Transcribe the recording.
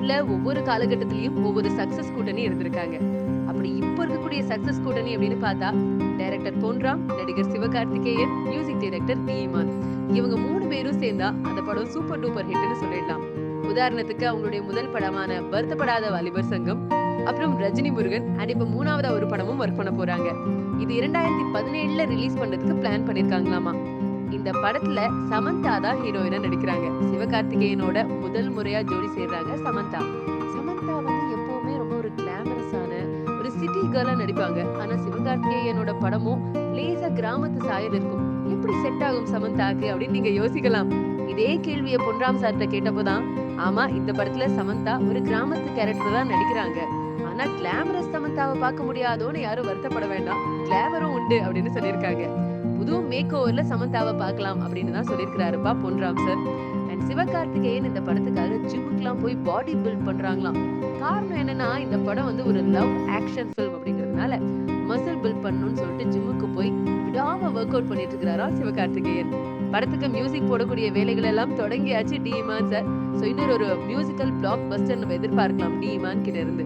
பாலிவுட்ல ஒவ்வொரு காலகட்டத்திலயும் ஒவ்வொரு சக்சஸ் கூட்டணி இருந்திருக்காங்க. அப்படி இப்ப இருக்கக்கூடிய சக்சஸ் கூட்டணி அப்படின்னு பார்த்தா, டைரக்டர் பொன்ராம், நடிகர் Sivakarthikeyan, music director D. Imman. இவங்க 3 பேரும் சேர்ந்தா அந்த படம் சூப்பர் டூப்பர் ஹிட்னு சொல்லிடலாம். உதாரணத்துக்கு அவங்களுடைய முதல் படமான வருத்தப்படாத வாலிபர் சங்கம், அப்புறம் ரஜினி முருகன் அண்ட் இப்ப 3வதா ஒரு படமும் ஒர்க் பண்ண போறாங்க. இது 2017ல ரிலீஸ் பண்றதுக்கு பிளான் பண்ணிருக்காங்களாமா. இந்த படத்துல சமந்தா தான் ஹீரோயினா நடிக்கிறாங்க. சிவகார்த்திகேயனோட முதல் முறையா ஜோடி சேர்றாங்க சமந்தா. சமந்தா வந்து எப்பவுமே ரொம்ப ஒரு கிளாமரஸான ஒரு சிட்டி கேர்லா நடிப்பாங்க. ஆனா சிவகார்த்திகேயனோட படமும் லேசா கிராமத்து சாயல் இருக்கும். எப்படி செட் ஆகும் சமந்தாக்கு அப்படின்னு நீங்க யோசிக்கலாம். இதே கேள்வியை பொன்ராம் சார்ட்ட கேட்டப்போதான், ஆமா இந்த படத்துல சமந்தா ஒரு கிராமத்து கேரக்டர் தான் நடிக்கிறாங்க. ஆனா கிளாமரஸ் சமந்தாவை பார்க்க முடியாதோன்னு யாரும் வருத்தப்பட வேண்டாம். கிளாமரும் உண்டு அப்படின்னு சொல்லியிருக்காங்க. புது மேக் ஓவர்ல சமந்தாவை பார்க்கலாம் அப்படின்னு தான் சொல்லியிருக்கிறாருப்பா பொன்ராம் சார். அண்ட் சிவகார்த்திகேயன் இந்த படத்துக்காக ஜிம்முக்குலாம் போய் பாடி பில்ட் பண்றாங்களாம். காரணம் என்னன்னா இந்த படம் வந்து ஒரு லவ் ஆக்ஷன் ஃபில்ம் அப்படிங்கிறதுனால மசில் பில்ட் பண்ணணும்னு சொல்லிட்டு ஜிம்முக்கு போய் விடாம ஒர்க் அவுட் பண்ணிட்டு இருக்கிறாரா சிவகார்த்திகேயன். படத்துக்கு மியூசிக் போடக்கூடிய வேலைகள் எல்லாம் தொடங்கியாச்சு டி. இமான் சார். சோ இன்னொரு மியூசிக்கல் பிளாக் பஸ்டர் நம்ம எதிர்பார்க்கலாம் டி. இமான் கிட்ட இருந்து.